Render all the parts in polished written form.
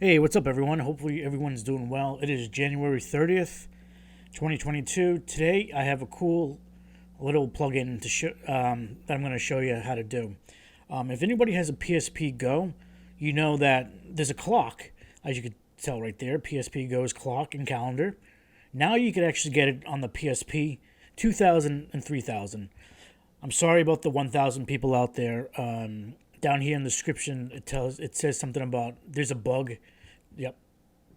Hey, what's up, everyone? Hopefully, everyone's doing well. It is January 30th, 2022. Today, I have a cool little plugin that I'm going to show you how to do. If anybody has a PSP Go, you know that there's a clock, as you can tell right there. PSP Go's clock and calendar. Now you can actually get it on the PSP 2000 and 3000. I'm sorry about the 1,000 people out there. Down here in the description, it says something about there's a bug. Yep,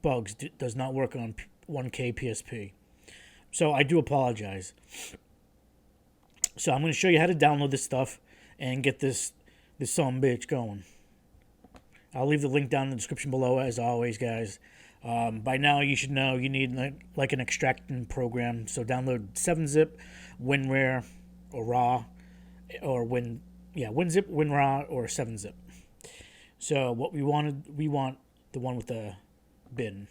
bugs does not work on 1K PSP. So I do apologize. So I'm going to show you how to download this stuff and get this son of a bitch going. I'll leave the link down in the description below as always, guys. By now you should know you need like an extracting program. So download 7-zip, WinRAR, or RAW, or WinZip, WinRAR, or 7-zip. So what we want the one with the bin.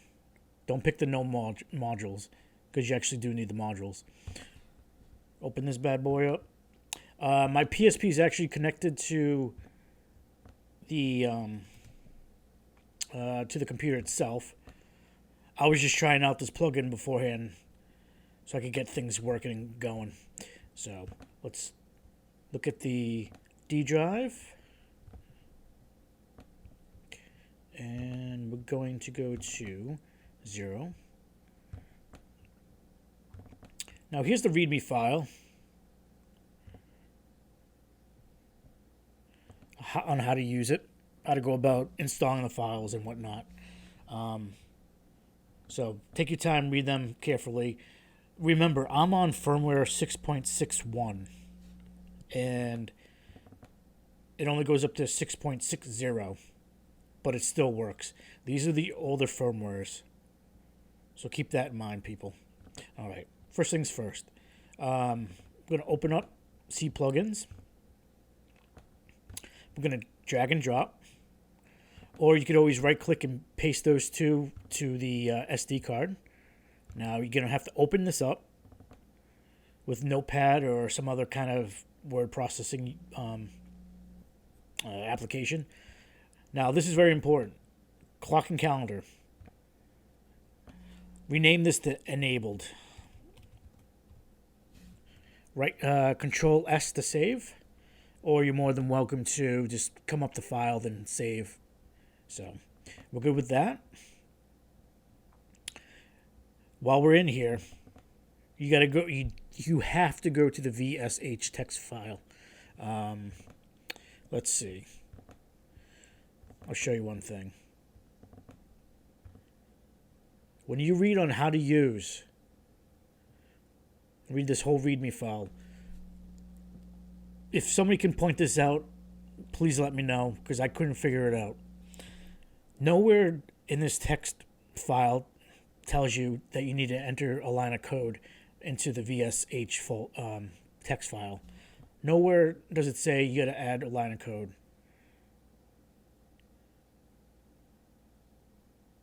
Don't pick the no modules, because you actually do need the modules. Open this bad boy up. My PSP is actually connected to the computer itself. I was just trying out this plugin beforehand so I could get things working and going. So let's look at the D drive. And we're going to go to 0. Now here's the README file on how to use it, how to go about installing the files and whatnot. So take your time, read them carefully. Remember, I'm on firmware 6.61, and it only goes up to 6.60. But it still works. These are the older firmwares. So keep that in mind, people. All right. First things first. I'm going to open up C plugins. We're going to drag and drop. Or you could always right click and paste those two to the SD card. Now you're going to have to open this up with Notepad or some other kind of word processing application. Now, this is very important. Clock and calendar. Rename this to enabled. Right, Control S to save, or you're more than welcome to just come up the file then save. So, we're good with that. While we're in here, you gotta go. You have to go to the VSH text file. Let's see. I'll show you one thing. When you read on how to read this whole README file, if somebody can point this out, please let me know, because I couldn't figure it out. Nowhere in this text file tells you that you need to enter a line of code into the VSH text file. Nowhere does it say you got to add a line of code.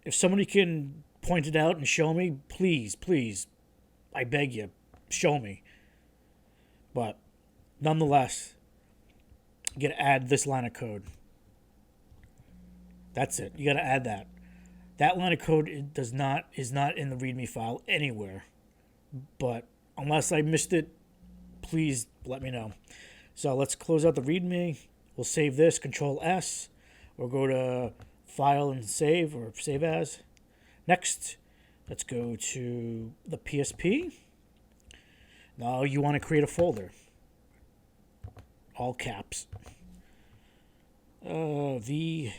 If somebody can point it out and show me, please, I beg you, show me. But nonetheless, you got to add this line of code. That's it. You got to add that. That line of code is not in the README file anywhere. But unless I missed it, please let me know. So let's close out the README. We'll save this, Control S. We'll go to File and Save, or Save As. Next, let's go to the PSP. Now you want to create a folder. All caps. VSH,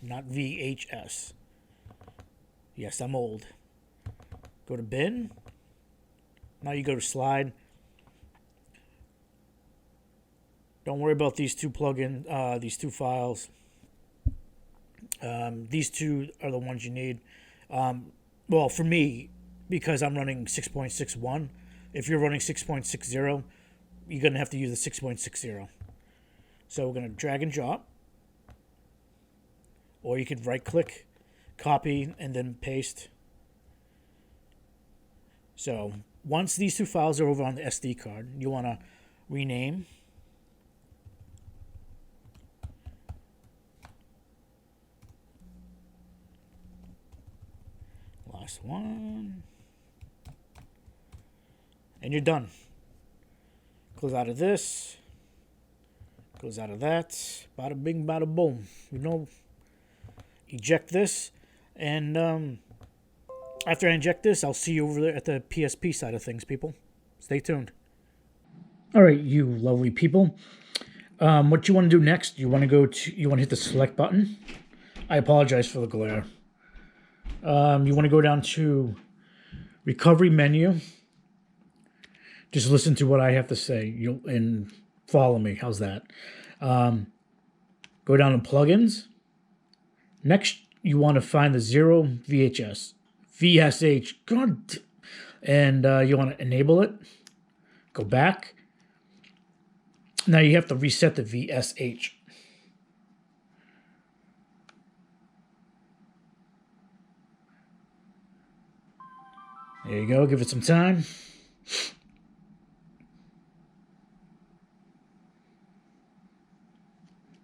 not VHS. Yes, I'm old. Go to bin. Now you go to slide. Don't worry about these two these two files. These two are the ones you need. Well, for me, because I'm running 6.61. If you're running 6.60, you're going to have to use the 6.60. So we're going to drag and drop. Or you could right click, copy, and then paste. So once these two files are over on the SD card, you want to rename. Last one. And you're done. Goes out of this. Goes out of that. Bada bing, bada boom. You know, eject this. And after I inject this, I'll see you over there at the PSP side of things, people. Stay tuned. All right, you lovely people. What you want to do next? You want to hit the select button. I apologize for the glare. You want to go down to recovery menu. Just listen to what I have to say. And follow me. How's that? Go down to plugins. Next, you want to find the 0 VHS. VSH. God. And you want to enable it. Go back. Now you have to reset the VSH. There you go. Give it some time.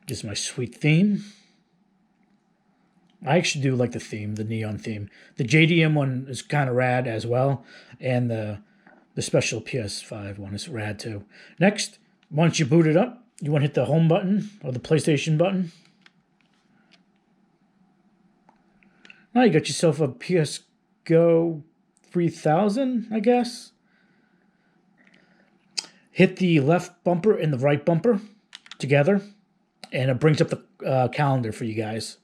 This is my sweet theme. I actually do like the theme, the neon theme. The JDM one is kind of rad as well. And the special PS5 one is rad too. Next, once you boot it up, you want to hit the home button or the PlayStation button. Now you got yourself a PS Go 3000, I guess. Hit the left bumper and the right bumper together, and it brings up the calendar for you guys.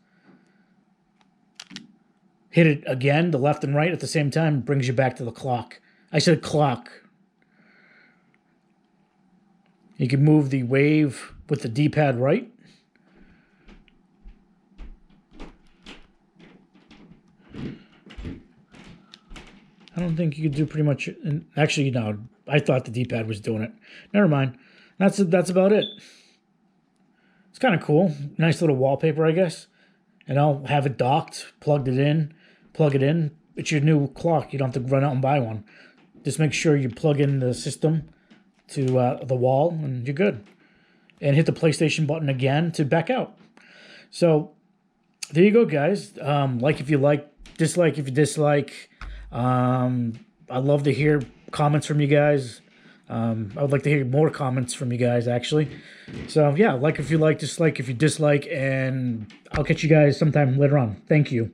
Hit it again, the left and right at the same time, brings you back to the clock. I said clock. You can move the wave with the D-pad right. I don't think you could do pretty much. Actually, no. I thought the D-pad was doing it. Never mind. That's about it. It's kind of cool. Nice little wallpaper, I guess. And I'll have it docked, plug it in. It's your new clock. You don't have to run out and buy one. Just make sure you plug in the system to the wall, and you're good. And hit the PlayStation button again to back out. So there you go, guys. Like if you like, dislike if you dislike. I'd love to hear comments from you guys. I would like to hear more comments from you guys, actually. So yeah, like if you like, dislike if you dislike, and I'll catch you guys sometime later on. Thank you.